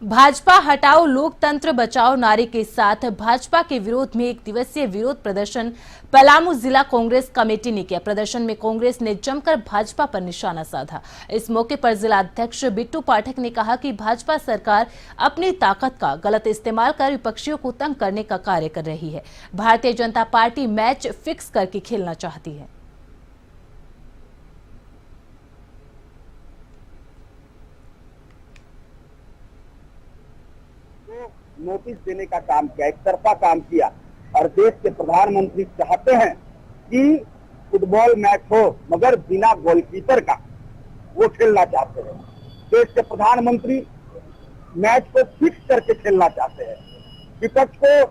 भाजपा हटाओ लोकतंत्र बचाओ नारे के साथ भाजपा के विरोध में एक दिवसीय विरोध प्रदर्शन पलामू जिला कांग्रेस कमेटी ने किया। प्रदर्शन में कांग्रेस ने जमकर भाजपा पर निशाना साधा। इस मौके पर जिला अध्यक्ष बिट्टू पाठक ने कहा कि भाजपा सरकार अपनी ताकत का गलत इस्तेमाल कर विपक्षियों को तंग करने का कार्य कर रही है। Bharatiya Janata party match fix करके खेलना चाहती है। नोटिस देने का काम किया, एक तरफा काम किया और देश के प्रधानमंत्री चाहते हैं कि फुटबॉल मैच हो मगर बिना गोलकीपर का, वो खेलना चाहते हैं। देश के प्रधानमंत्री मैच को फिक्स करके खेलना चाहते हैं, विपक्ष को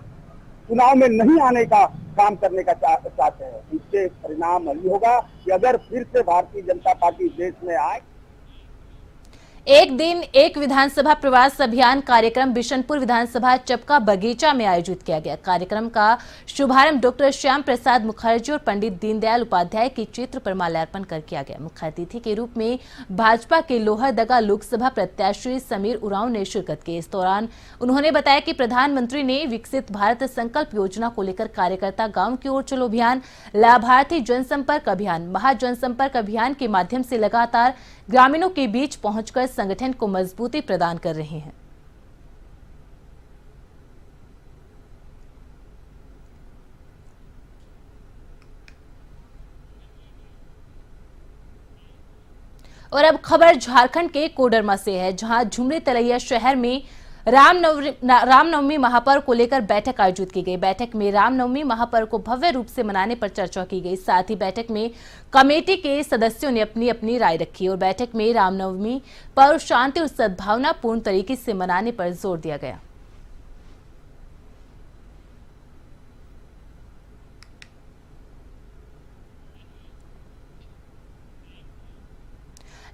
चुनाव में नहीं आने का काम करने का चाहते हैं। इससे परिणाम यही होगा कि अगर फिर से भारतीय जनता पार्टी देश में आए। एक दिन एक विधानसभा प्रवास अभियान कार्यक्रम बिशनपुर विधानसभा चपका बगीचा में आयोजित किया गया। कार्यक्रम का शुभारंभ डॉक्टर श्याम प्रसाद मुखर्जी और पंडित दीनदयाल उपाध्याय के चित्र पर माल्यार्पण कर किया गया। मुख्य अतिथि के रूप में भाजपा के लोहरदगा लोकसभा प्रत्याशी समीर उरांव ने शिरकत की। इस दौरान उन्होंने बताया कि प्रधानमंत्री ने विकसित भारत संकल्प योजना को लेकर कार्यकर्ता गांव की ओर चलो अभियान, लाभार्थी जनसंपर्क अभियान, महाजनसंपर्क अभियान के माध्यम से लगातार ग्रामीणों के बीच पहुंचकर संगठन को मजबूती प्रदान कर रहे हैं। और अब खबर झारखंड के कोडरमा से है, जहां झुमरी तलैया शहर में रामनवमी महापर्व को लेकर बैठक आयोजित की गई। बैठक में रामनवमी महापर्व को भव्य रूप से मनाने पर चर्चा की गई। साथ ही बैठक में कमेटी के सदस्यों ने अपनी अपनी राय रखी और बैठक में रामनवमी पर्व शांति और सद्भावनापूर्ण तरीके से मनाने पर जोर दिया गया।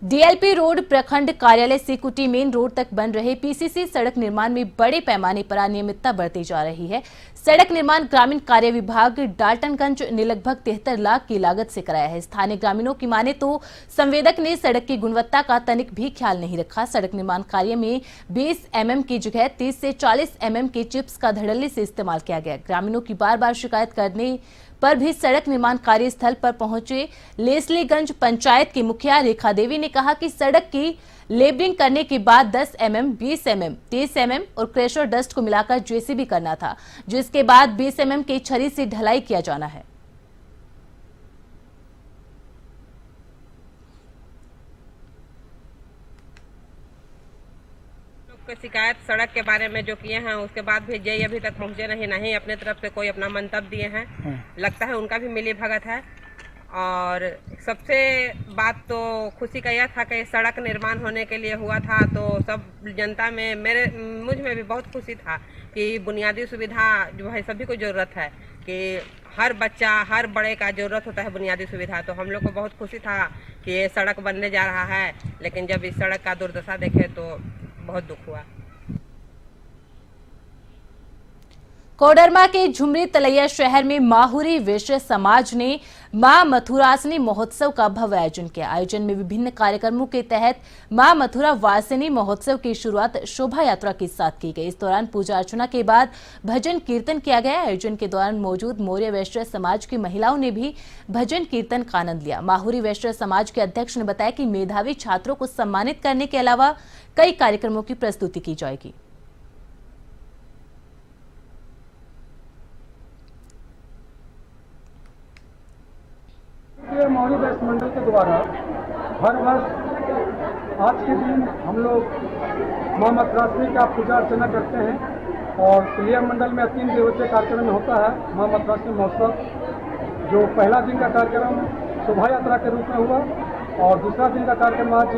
डीएलपी रोड प्रखंड कार्यालय से कुटी मेन रोड तक बन रहे पीसीसी सड़क निर्माण में बड़े पैमाने पर अनियमितता बरती जा रही है। सड़क निर्माण ग्रामीण कार्य विभाग डाल्टनगंज ने लगभग 73 लाख की लागत से कराया है। स्थानीय ग्रामीणों की माने तो संवेदक ने सड़क की गुणवत्ता का तनिक भी ख्याल नहीं रखा। सड़क निर्माण कार्य में 20 mm की जगह 30 से 40 mm के चिप्स का धड़ल्ले से इस्तेमाल किया गया। ग्रामीणों की बार बार शिकायत करने पर भी सड़क निर्माण कार्यस्थल पर पहुंचे लेसलीगंज पंचायत की मुखिया रेखा देवी ने कहा कि सड़क की लेबलिंग करने के बाद 10 mm, 20 mm, 30 mm और क्रेशर डस्ट को मिलाकर जेसीबी करना था, जिसके बाद 20 mm की छरी से ढलाई किया जाना है। शिकायत सड़क के बारे में जो किए हैं उसके बाद भी जेई अभी तक पहुंचे नहीं अपने तरफ से कोई अपना मंतव्य दिए हैं। लगता है उनका भी मिली भगत है। और सबसे बात तो खुशी का यह था कि सड़क निर्माण होने के लिए हुआ था, तो सब जनता में मुझ में भी बहुत खुशी था कि बुनियादी सुविधा जो है सभी को ज़रूरत है, कि हर बच्चा हर बड़े का ज़रूरत होता है बुनियादी सुविधा। तो हम लोग को बहुत खुशी था कि ये सड़क बनने जा रहा है, लेकिन जब इस सड़क का दुर्दशा देखे तो बहुत दुख हुआ। कोडरमा के झुमरी तलैया शहर में माहुरी वैश्य समाज ने मां मथुरासनी महोत्सव का भव्य आयोजन किया। आयोजन में विभिन्न कार्यक्रमों के तहत मां मथुरा वासिनी महोत्सव की शुरुआत शोभा यात्रा के साथ की गई। इस दौरान पूजा अर्चना के बाद भजन कीर्तन किया गया। आयोजन के दौरान मौजूद मौर्य वैश्य समाज की महिलाओं ने भी भजन कीर्तन का आनंद लिया। माहुरी वैश्य समाज के अध्यक्ष ने बताया कि मेधावी छात्रों को सम्मानित करने के अलावा कई कार्यक्रमों की प्रस्तुति की जाएगी। मौर्य वैश्य मंडल के द्वारा हर वर्ष आज के दिन हम लोग मां मथुरासनी का पूजा अर्चना करते हैं और तलैया मंडल में 3 दिवसीय कार्यक्रम होता है मां मथुरासनी महोत्सव। जो पहला दिन का कार्यक्रम शोभा यात्रा के रूप में हुआ और दूसरा दिन का कार्यक्रम आज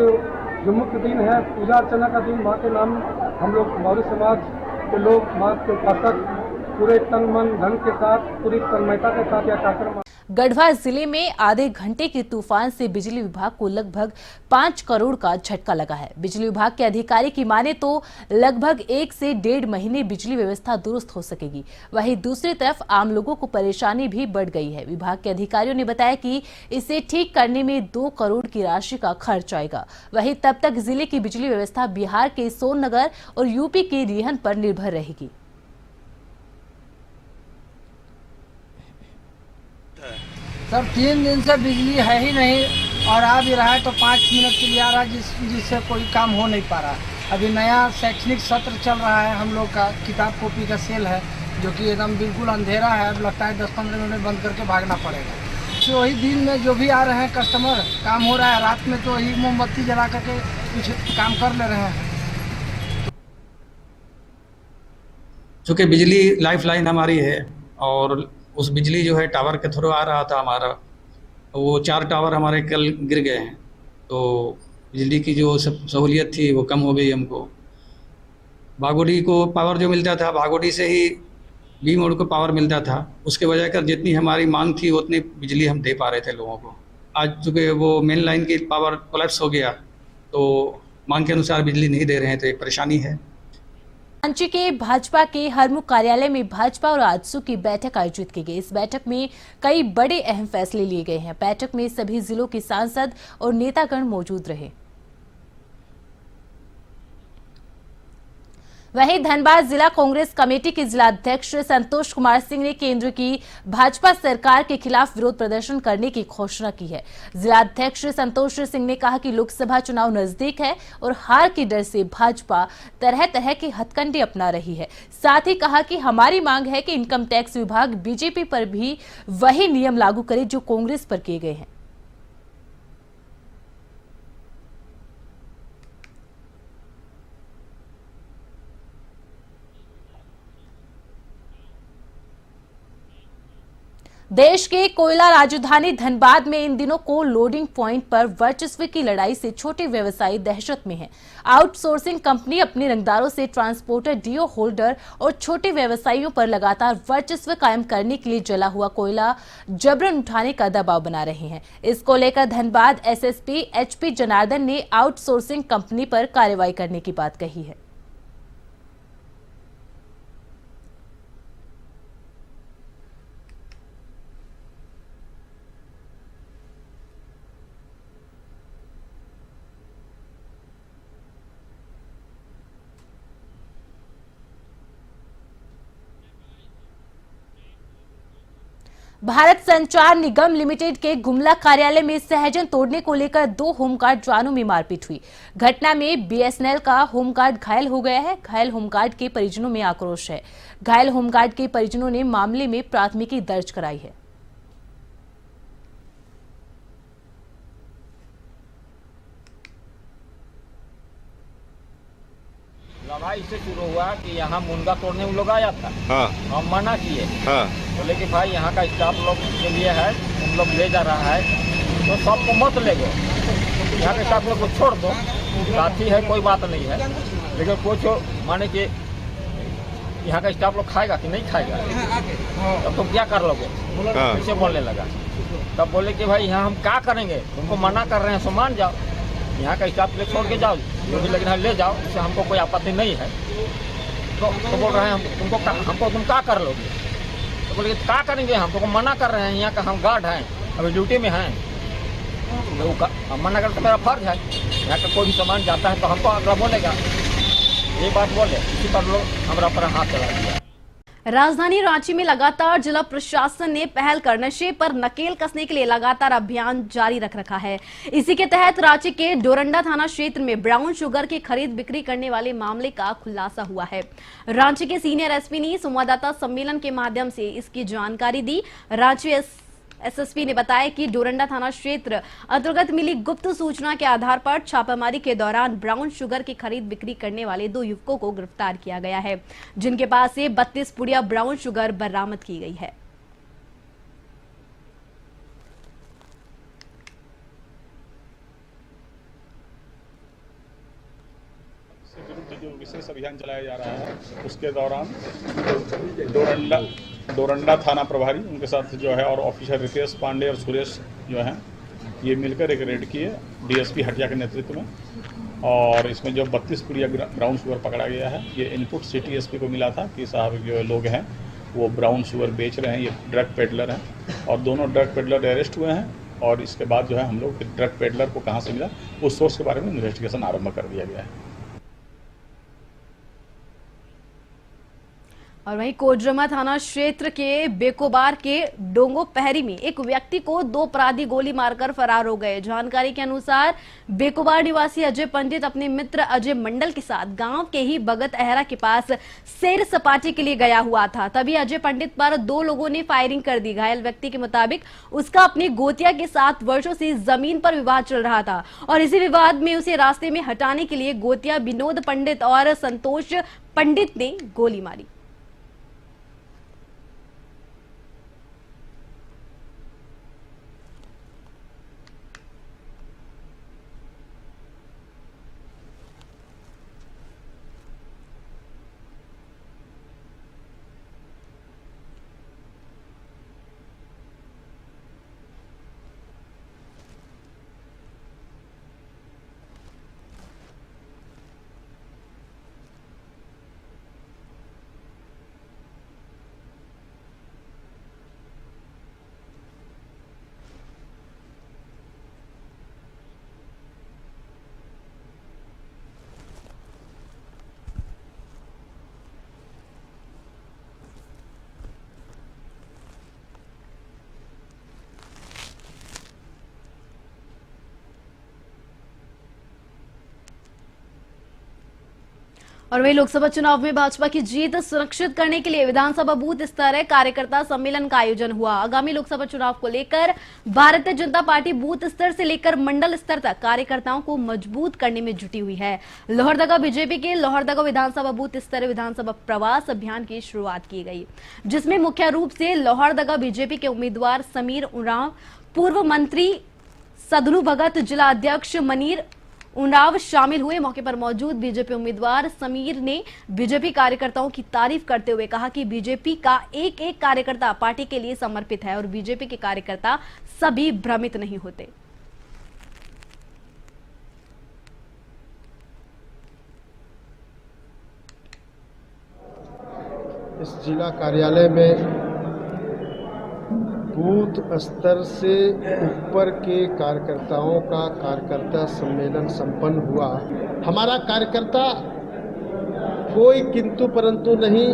जो मुख्य दिन है पूजा अर्चना का दिन, माँ के नाम हम लोग मौर्य समाज के लोग माँ के उपासक पूरे तन मन धन के साथ पूरी तन्मयता के साथ यह कार्यक्रम। गढ़वा जिले में आधे घंटे के तूफान से बिजली विभाग को लगभग 5 करोड़ का झटका लगा है। बिजली विभाग के अधिकारी की माने तो लगभग 1 से 1.5 महीने बिजली व्यवस्था दुरुस्त हो सकेगी। वहीं दूसरी तरफ आम लोगों को परेशानी भी बढ़ गई है। विभाग के अधिकारियों ने बताया कि इसे ठीक करने में 2 करोड़ की राशि का खर्च आएगा। वहीं तब तक जिले की बिजली व्यवस्था बिहार के सोननगर और यूपी के रिहन पर निर्भर रहेगी। सर 3 दिन से बिजली है ही नहीं और आ भी रहा है तो 5 मिनट के लिए आ रहा है जिससे कोई काम हो नहीं पा रहा। अभी नया शैक्षणिक सत्र चल रहा है, हम लोग का किताब कॉपी का सेल है जो कि एकदम बिल्कुल अंधेरा है। अब लगता है 10-15 मिनट बंद करके भागना पड़ेगा। तो वही दिन में जो भी आ रहे हैं कस्टमर, काम हो रहा है। रात में तो वही मोमबत्ती जला करके कुछ काम कर ले रहे हैं। चूँकि बिजली लाइफ लाइन हमारी है और उस बिजली जो है टावर के थ्रू आ रहा था हमारा, वो 4 टावर हमारे कल गिर गए हैं। तो बिजली की जो सब सहूलियत थी वो कम हो गई हमको। भागोडी को पावर जो मिलता था, भागोडी से ही बी मोड को पावर मिलता था। उसके वजह कर जितनी हमारी मांग थी उतनी बिजली हम दे पा रहे थे लोगों को। आज चूँकि वो मेन लाइन की पावर कोलैप्स हो गया तो मांग के अनुसार बिजली नहीं दे रहे हैं, तो एक परेशानी है। रांची के भाजपा के हरमुख कार्यालय में भाजपा और आजसू की बैठक आयोजित की गई। इस बैठक में कई बड़े अहम फैसले लिए गए हैं। बैठक में सभी जिलों के सांसद और नेतागण मौजूद रहे। वहीं धनबाद जिला कांग्रेस कमेटी के जिलाध्यक्ष संतोष कुमार सिंह ने केंद्र की भाजपा सरकार के खिलाफ विरोध प्रदर्शन करने की घोषणा की है। जिलाध्यक्ष संतोष सिंह ने कहा कि लोकसभा चुनाव नजदीक है और हार के डर से भाजपा तरह तरह के हथकंडे अपना रही है। साथ ही कहा कि हमारी मांग है कि इनकम टैक्स विभाग बीजेपी पर भी वही नियम लागू करे जो कांग्रेस पर किए गए हैं। देश के कोयला राजधानी धनबाद में इन दिनों को लोडिंग पॉइंट पर वर्चस्व की लड़ाई से छोटे व्यवसायी दहशत में हैं। आउटसोर्सिंग कंपनी अपने रंगदारों से ट्रांसपोर्टर, डीओ होल्डर और छोटे व्यवसायियों पर लगातार वर्चस्व कायम करने के लिए जला हुआ कोयला जबरन उठाने का दबाव बना रहे हैं। इसको लेकर धनबाद एसएसपी एचपी जनार्दन ने आउटसोर्सिंग कंपनी पर कार्रवाई करने की बात कही है। भारत संचार निगम लिमिटेड के गुमला कार्यालय में सहजन तोड़ने को लेकर 2 होमगार्ड जवानों में मारपीट हुई। घटना में बीएसएनएल का होमगार्ड घायल हो गया है। घायल होमगार्ड के परिजनों में आक्रोश है। घायल होमगार्ड के परिजनों ने मामले में प्राथमिकी दर्ज कराई है। लड़ाई से शुरू हुआ कि यहाँ मुनगा तोड़ने उन लोग आया था। हाँ। हम मना किए। हाँ। बोले कि भाई यहाँ का स्टाफ लोग के लिए है, तुम लोग ले जा रहा है तो सबको मत ले गो, यहाँ के स्टाफ लोग को छोड़ दो, साथी है कोई बात नहीं है, लेकिन कुछ माने कि यहाँ का स्टाफ लोग खाएगा कि नहीं खाएगा, तब तुम क्या कर लोगे। ऐसे बोलने लगा। तब बोले कि भाई यहाँ हम क्या करेंगे, तुमको मना कर रहे हैं सो मान जाओ, यहाँ का स्टाफ ले छोड़ के जाओ जो भी, लेकिन ले जाओ, इससे हमको कोई आपत्ति नहीं है। तो बोल रहे हैं हमको तुम क्या कर लोगे। तो बोले क्या करेंगे, हम तुमको मना कर रहे हैं, यहाँ का हम गार्ड हैं, अभी ड्यूटी में हैं, हम मना करते मेरा फर्ज है। यहाँ का कोई भी सामान जाता है तो हमको अगला बोलेगा, ये बात बोले, इसी पर लोग हमारा पर हाथ चला दिया। राजधानी रांची में लगातार जिला प्रशासन ने पहल कर नशे पर नकेल कसने के लिए लगातार अभियान जारी रख रखा है। इसी के तहत रांची के डोरंडा थाना क्षेत्र में ब्राउन शुगर की खरीद बिक्री करने वाले मामले का खुलासा हुआ है। रांची के सीनियर एसपी ने संवाददाता सम्मेलन के माध्यम से इसकी जानकारी दी। रांची एसएसपी ने बताया कि डोरंडा थाना क्षेत्र अंतर्गत मिली गुप्त सूचना के आधार पर छापेमारी के दौरान ब्राउन शुगर की खरीद बिक्री करने वाले 2 युवकों को गिरफ्तार किया गया है, जिनके पास से 32 पुड़िया ब्राउन शुगर बरामद की गई है। जो विशेष अभियान चलाया जा रहा है। उसके दौरान डोरंडा थाना प्रभारी उनके साथ जो है और ऑफिसर रितेश पांडे और सुरेश जो हैं ये मिलकर एक रेड किए डीएसपी हटिया के नेतृत्व में, और इसमें जो 32 पुड़िया ब्राउन शुगर पकड़ा गया है। ये इनपुट सिटी एसपी को मिला था कि साहब जो लोग हैं वो ब्राउन शुगर बेच रहे हैं, ये ड्रग पेडलर हैं, और दोनों ड्रग पेडलर अरेस्ट हुए हैं। और इसके बाद जो है हम लोग ड्रग पेडलर को कहाँ से मिला उस सोर्स के बारे में इन्वेस्टिगेशन आरंभ कर दिया गया है। और वहीं कोडरमा थाना क्षेत्र के बेकोबार के डोंगो पहरी में एक व्यक्ति को 2 अपराधी गोली मारकर फरार हो गए। जानकारी के अनुसार बेकोबार निवासी अजय पंडित अपने मित्र अजय मंडल के साथ गांव के ही बगत अहरा के पास सैर सपाटे के लिए गया हुआ था। तभी अजय पंडित पर 2 लोगों ने फायरिंग कर दी। घायल व्यक्ति के मुताबिक उसका अपने गोतिया के साथ वर्षों से जमीन पर विवाद चल रहा था और इसी विवाद में उसे रास्ते में हटाने के लिए गोतिया विनोद पंडित और संतोष पंडित ने गोली मारी। और वही लोकसभा चुनाव में भाजपा की जीत सुनिश्चित करने के लिए विधानसभा बूथ स्तर कार्यकर्ता सम्मेलन का आयोजन हुआ। आगामी लोकसभा चुनाव को लेकर भारतीय जनता पार्टी बूथ स्तर से लेकर मंडल स्तर तक कार्यकर्ताओं को मजबूत करने में जुटी हुई है। लोहरदगा बीजेपी के लोहरदगा विधानसभा बूथ स्तर विधानसभा प्रवास अभियान की शुरुआत की गई, जिसमें मुख्य रूप से लोहरदगा बीजेपी के उम्मीदवार समीर उरांव, पूर्व मंत्री सदनू भगत, जिला अध्यक्ष मनीर उरांव शामिल हुए। मौके पर मौजूद बीजेपी उम्मीदवार समीर ने बीजेपी कार्यकर्ताओं की तारीफ करते हुए कहा कि बीजेपी का एक एक कार्यकर्ता पार्टी के लिए समर्पित है और बीजेपी के कार्यकर्ता सभी भ्रमित नहीं होते। इस जिला कार्यालय में बूथ स्तर से ऊपर के कार्यकर्ताओं का कार्यकर्ता सम्मेलन संपन्न हुआ। हमारा कार्यकर्ता कोई किंतु परंतु नहीं,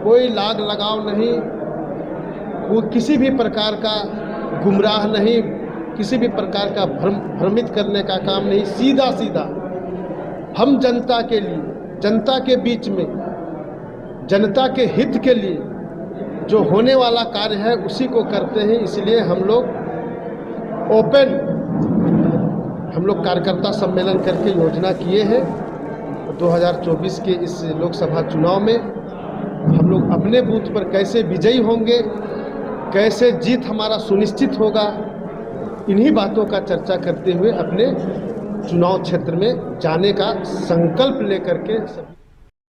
कोई लाग लगाव नहीं, कोई किसी भी प्रकार का गुमराह नहीं, किसी भी प्रकार का भ्रमित करने का काम नहीं। सीधा सीधा हम जनता के लिए, जनता के बीच में, जनता के हित के लिए जो होने वाला कार्य है उसी को करते हैं। इसलिए हम लोग कार्यकर्ता सम्मेलन करके योजना किए हैं। 2024 के इस लोकसभा चुनाव में हम लोग अपने बूथ पर कैसे विजयी होंगे, कैसे जीत हमारा सुनिश्चित होगा, इन्हीं बातों का चर्चा करते हुए अपने चुनाव क्षेत्र में जाने का संकल्प लेकर के